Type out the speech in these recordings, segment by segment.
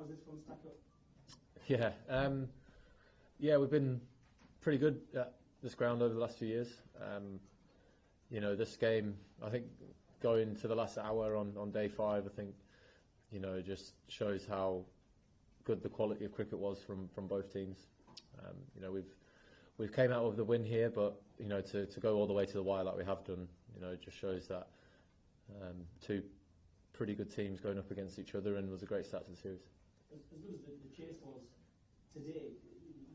How's this one stack up? Yeah, we've been pretty good at this ground over the last few years. This game, I think, going to the last hour on day 5, I think, just shows how good the quality of cricket was from both teams. We've came out with the win here, but to go all the way to the wire like we have done, it just shows that two pretty good teams going up against each other, and was a great start to the series. As good as the chase was today,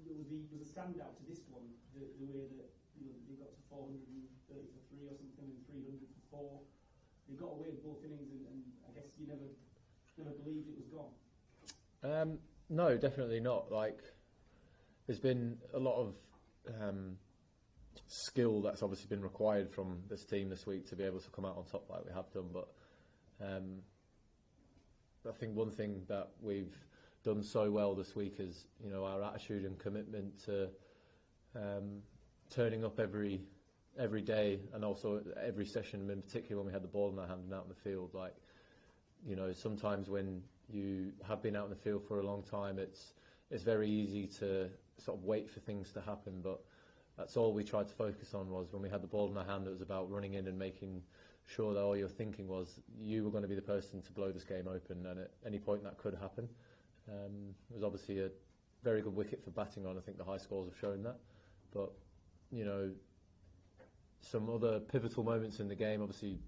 there was a standout to this one, the way that they got to 430 for 3 or something and 300 for 4. They got away with both innings, and I guess you never believed it was gone. No, definitely not. There's been a lot of skill that's obviously been required from this team this week to be able to come out on top like we have done. But I think one thing that we've done so well this week is our attitude and commitment to turning up every day, and also every session, in particular when we had the ball in our hand and out in the field. Sometimes when you have been out in the field for a long time, it's very easy to sort of wait for things to happen, but that's all we tried to focus on. Was when we had the ball in our hand, it was about running in and making sure that all you're thinking was you were going to be the person to blow this game open, and at any point that could happen. It was obviously a very good wicket for batting on. I think the high scores have shown that, but some other pivotal moments in the game, obviously,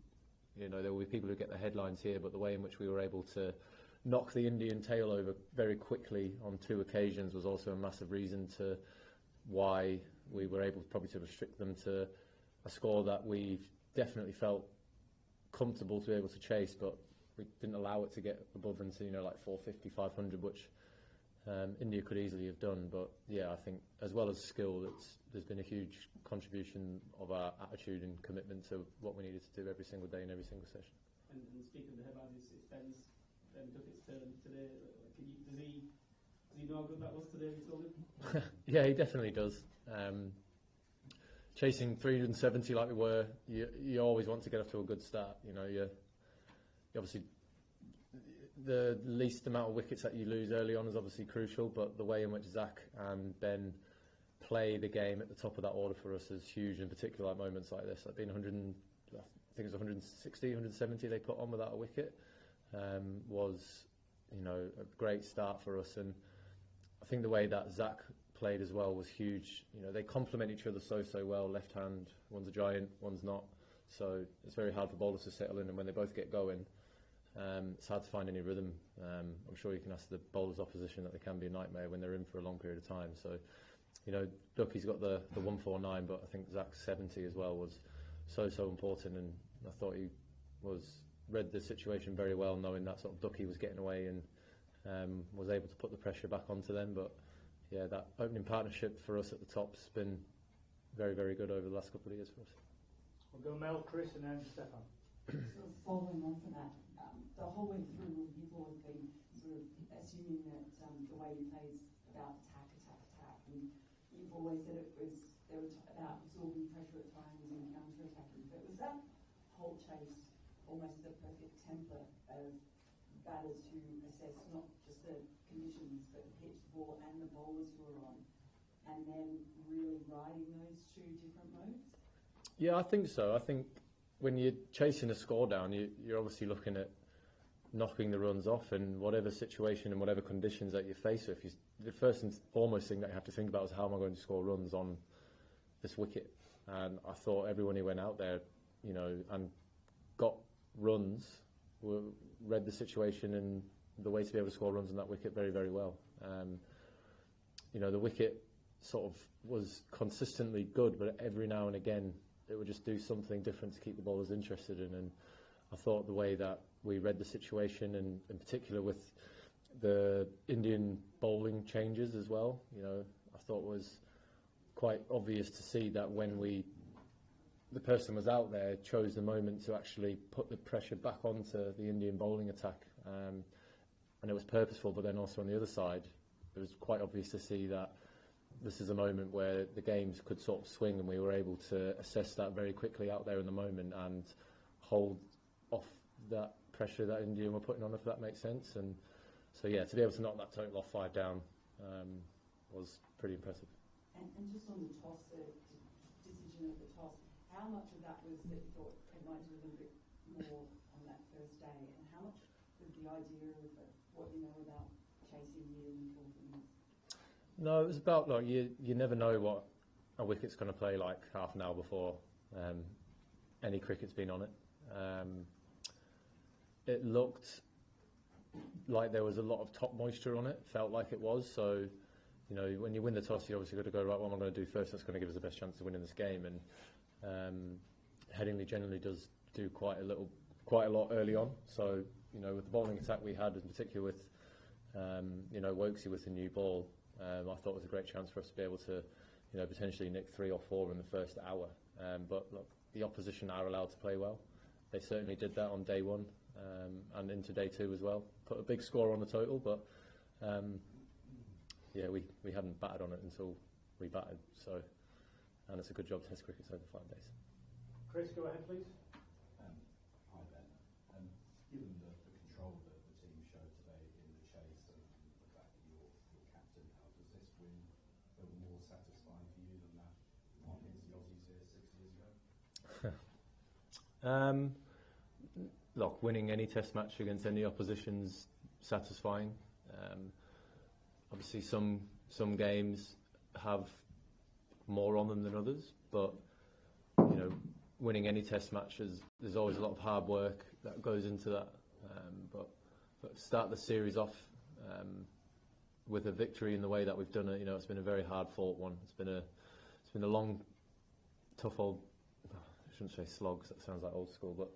there will be people who get the headlines here, but the way in which we were able to knock the Indian tail over very quickly on 2 occasions was also a massive reason to why we were able probably to restrict them to a score that we definitely felt comfortable to be able to chase, but we didn't allow it to get above into 450, 500, which India could easily have done. But yeah, I think as well as skill, there's been a huge contribution of our attitude and commitment to what we needed to do every single day in every single session. And speaking of the headlines, it's Ben Duckett's turn today. Does he know how good that was today? Have you told him? Yeah, he definitely does. Chasing 370 like we were, you always want to get off to a good start. You obviously, the least amount of wickets that you lose early on is obviously crucial, but the way in which Zach and Ben play the game at the top of that order for us is huge, in particular at moments like this. I've been 100, I think it was 160, 170 they put on without a wicket. Was a great start for us, and I think the way that Zach played as well was huge. They complement each other so well. Left hand, one's a giant, one's not, so it's very hard for bowlers to settle in, and when they both get going, it's hard to find any rhythm. I'm sure you can ask the bowlers opposition that they can be a nightmare when they're in for a long period of time. So Ducky's got the 149, but I think Zach's 70 as well was so important, and I thought he read the situation very well, knowing that sort of Ducky was getting away, and was able to put the pressure back onto them. But yeah, that opening partnership for us at the top's been very, very good over the last couple of years for us. We'll go Mel, Chris, and then Stefan. Sort of following on from that, the whole way through, you've always been sort of assuming that the way you play is about attack, and you've always said it was about absorbing pressure at times and counter-attacking. But was that whole chase almost a perfect template of batters to assess not just the conditions, but the pitch, the ball, and the bowlers who are on, and then really riding those 2 different modes? Yeah, I think so. I think when you're chasing a score down, you're obviously looking at knocking the runs off in whatever situation and whatever conditions that you face with. The first and foremost thing that you have to think about is how am I going to score runs on this wicket? And I thought everyone who went out there, and got runs, read the situation and the way to be able to score runs on that wicket very, very well. The wicket sort of was consistently good, but every now and again it would just do something different to keep the bowlers interested in. And I thought the way that we read the situation, and in particular with the Indian bowling changes as well, I thought was quite obvious to see that when the person was out there, chose the moment to actually put the pressure back onto the Indian bowling attack, and it was purposeful. But then also on the other side, it was quite obvious to see that this is a moment where the games could sort of swing, and we were able to assess that very quickly out there in the moment and hold off that pressure that India were putting on, if that makes sense. And So yeah, to be able to knock that total off 5 down was pretty impressive. And just on the toss, the decision of the toss, how much of that was that you thought it might do a little bit more on that first day, and how much was the idea of what you know about chasing here in the 4th innings? No, it was about like you never know what a wicket's going to play like half an hour before any cricket's been on it. It looked like there was a lot of top moisture on it, felt like it was. So, you know, when you win the toss, you obviously got to go, right, what am I going to do first? That's going to give us the best chance of winning this game. And Headingley generally does do quite a lot early on. So, you know, with the bowling attack we had, in particular with, you know, Wokesy with the new ball, I thought it was a great chance for us to be able to, you know, potentially nick 3 or 4 in the first hour. But look, the opposition are allowed to play well. They certainly did that on day 1 and into day 2 as well. Put a big score on the total, but yeah, we hadn't batted on it until we batted. So, and it's a good job Test cricket's over 5 days. Chris, go ahead, please. Hi, Ben. Given the control that the team showed today in the chase and the fact that you're captain, how does this win feel more satisfying for you than that one against the Aussies here 6 years ago? Look, winning any Test match against any opposition's satisfying. Obviously, some games have more on them than others, but you know, winning any Test matches, there's always a lot of hard work that goes into that. But start the series off with a victory in the way that we've done it. You know, it's been a very hard-fought one. It's been a long, tough old. I shouldn't say slogs. That sounds like old school, but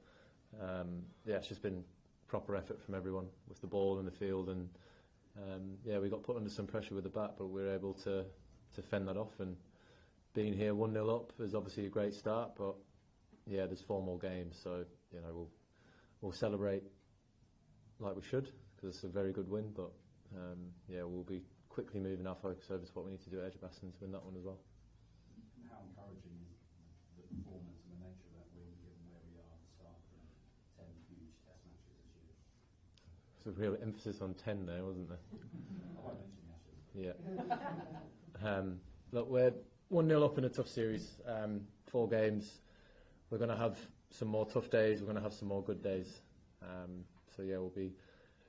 yeah, it's just been proper effort from everyone with the ball in the field, and yeah, we got put under some pressure with the bat, but we were able to fend that off. And being here 1-0 up is obviously a great start, but yeah, there's 4 more games, so you know we'll celebrate like we should because it's a very good win. But yeah, we'll be quickly moving our focus over to what we need to do at Edgbaston to win that one as well. How encouraging is the performance and the nature of that win, given where we are at the start of 10 huge Test matches this year? There's a real emphasis on 10 there, wasn't there? I won't mention the Ashes. Yeah. Look, we're 1-0 up in a tough series. 4 games. We're going to have some more tough days. We're going to have some more good days. So yeah, we'll be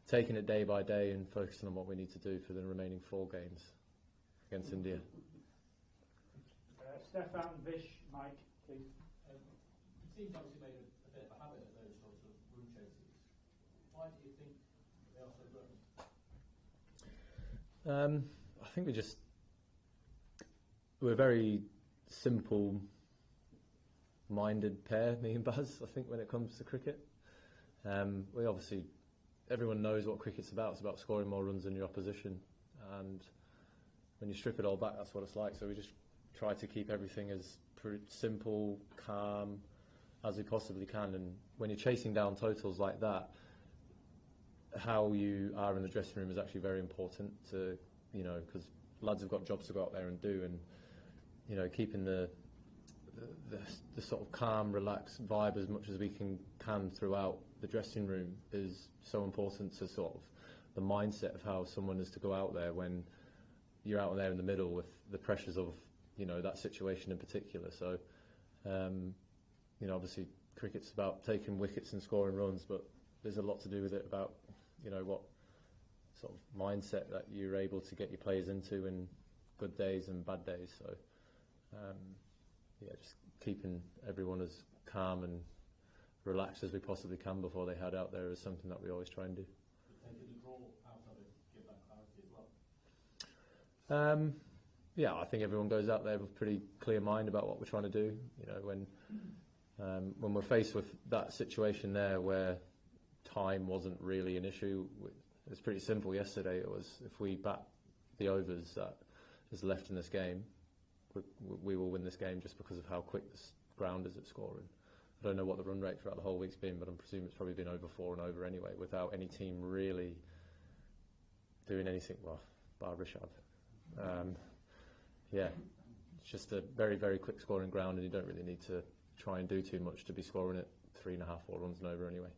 taking it day by day and focusing on what we need to do for the remaining 4 games against India. Stefan, Vish, Mike, please. The team's obviously made a bit of a habit of those sorts of run chases. Why do you think they are so good? I think we're a very simple-minded pair, me and Baz, I think, when it comes to cricket. We obviously, everyone knows what cricket's about. It's about scoring more runs than your opposition. And when you strip it all back, that's what it's like. So we just try to keep everything as simple, calm as we possibly can. And when you're chasing down totals like that, how you are in the dressing room is actually very important to, you know, because lads have got jobs to go out there and do, and you know, keeping the sort of calm, relaxed vibe as much as we can throughout the dressing room is so important to sort of the mindset of how someone is to go out there when you're out there in the middle with the pressures of, you know, that situation in particular. So, you know, obviously cricket's about taking wickets and scoring runs, but there's a lot to do with it about, you know, what sort of mindset that you're able to get your players into in good days and bad days. So, yeah, just keeping everyone as calm and relaxed as we possibly can before they head out there is something that we always try and do. Taking the draw out of it, give that clarity as well. Yeah, I think everyone goes out there with a pretty clear mind about what we're trying to do. You know, when we're faced with that situation there where time wasn't really an issue, it was pretty simple yesterday. It was, if we bat the overs that is left in this game, we will win this game just because of how quick this ground is at scoring. I don't know what the run rate throughout the whole week's been, but I'm presuming it's probably been over 4 and over anyway, without any team really doing anything, well, bar Rishad. Yeah, it's just a very, very quick scoring ground, and you don't really need to try and do too much to be scoring it 3.5, 4 runs and over anyway.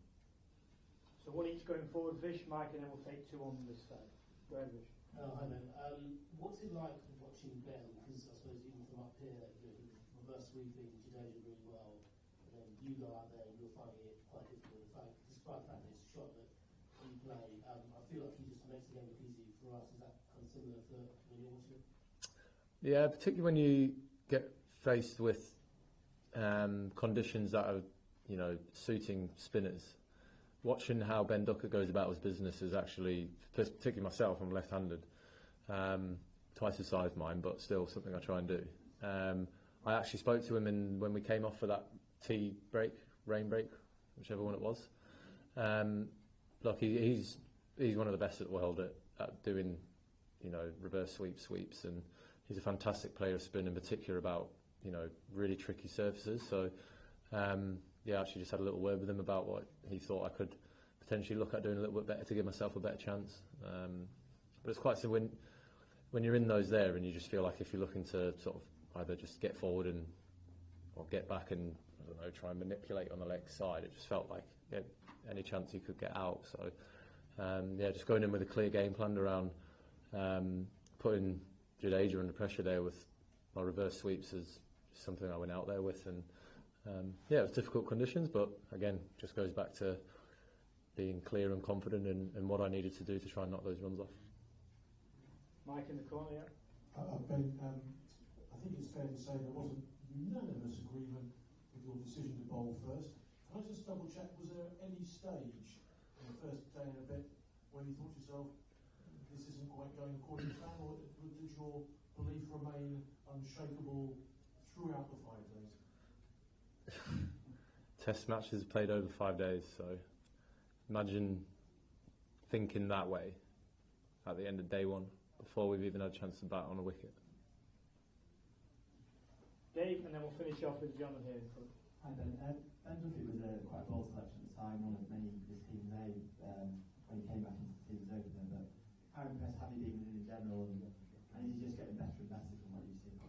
So one each going forward, Vish, Mike, and then we'll take two on this side. Go ahead, Vish. Hi Ben. What's it like watching Ben? Because I suppose even from up here, he was reverse sweeping Jadeja really well, and then you go out there and you're finding it quite difficult. In fact, despite the fact that it's a shot that you play, I feel like he just makes the game look easy for us. Is that kind of similar for when you're watching it? Yeah, particularly when you get faced with conditions that are, suiting spinners. Watching how Ben Duckett goes about his business is actually, particularly myself, I'm left-handed, twice the size of mine, but still something I try and do. I actually spoke to him when we came off for that rain break, whichever one it was. Look, he's one of the best at the world at doing, reverse sweeps, and he's a fantastic player of spin, in particular about, really tricky surfaces. So, I actually just had a little word with him about what he thought I could potentially look at doing a little bit better to give myself a better chance. But it's quite simple when you're in those there, and you just feel like if you're looking to sort of either just get forward or get back and, I don't know, try and manipulate on the leg side, it just felt like any chance you could get out. So just going in with a clear game plan around putting Jadeja under pressure there with my reverse sweeps is something I went out there with, and it was difficult conditions, but again, just goes back to being clear and confident in what I needed to do to try and knock those runs off. Mike in the corner, yeah. Ben, I think it's fair to say there wasn't unanimous agreement with your decision to bowl first. Can I just double check, was there any stage in the first day and a bit where you thought to yourself, this isn't quite going according to plan, or did your belief remain unshakable throughout the 5 days? Test matches played over 5 days, so imagine thinking that way at the end of day one before we've even had a chance to bat on a wicket. Dave, and then we'll finish off with John here in front. Hi Ben. Ben Duffy was quite a bold selection at the time, one of many this team made when he came back into the team's opener. But how impressed have you been in general, and is he just getting better and better from what you've seen?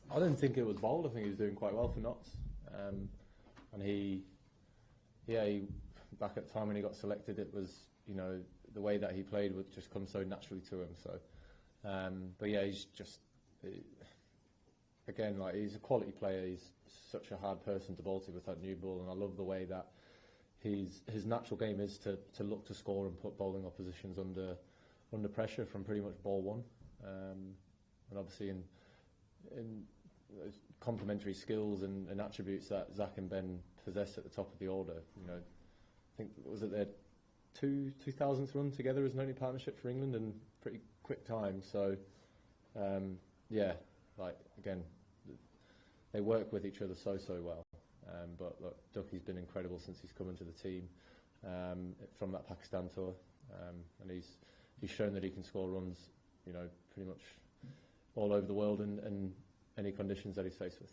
I didn't think it was bold. I think he was doing quite well for Notts, and he back at the time when he got selected, it was the way that he played would just come so naturally to him. So, he's just again, like, he's a quality player. He's such a hard person to bowl to with that new ball, and I love the way that his natural game is to look to score and put bowling oppositions under pressure from pretty much ball one, and obviously in those complementary skills and attributes that Zach and Ben possess at the top of the order. I think, was it their 2000th run together as an only partnership for England in pretty quick time. So again, they work with each other so well. But look, Ducky's been incredible since he's come into the team from that Pakistan tour, and he's shown that he can score runs, pretty much all over the world and any conditions that he's faced with.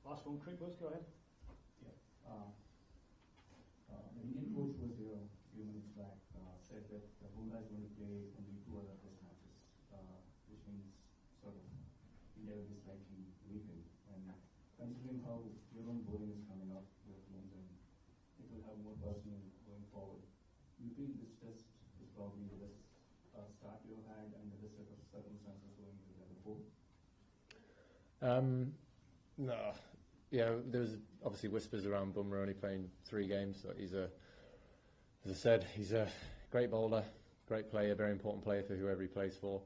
Last one, quick Buzz, go ahead. The Indian coach was here a few minutes back, said that Bumrah is going to play only 2 other test matches, which means sort of India will be slightly weakened. And considering how your own bowling is coming up with Leeds, and it will have more personnel going forward, do you feel this test is probably the best start you had and the best set of circumstances going into the other 4? No. Yeah, there was obviously whispers around Bumrah only playing 3 games. So as I said, he's a great bowler, great player, very important player for whoever he plays for.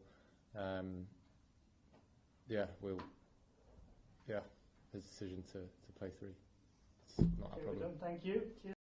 His decision to play 3. It's not a problem. Thank you. Cheers.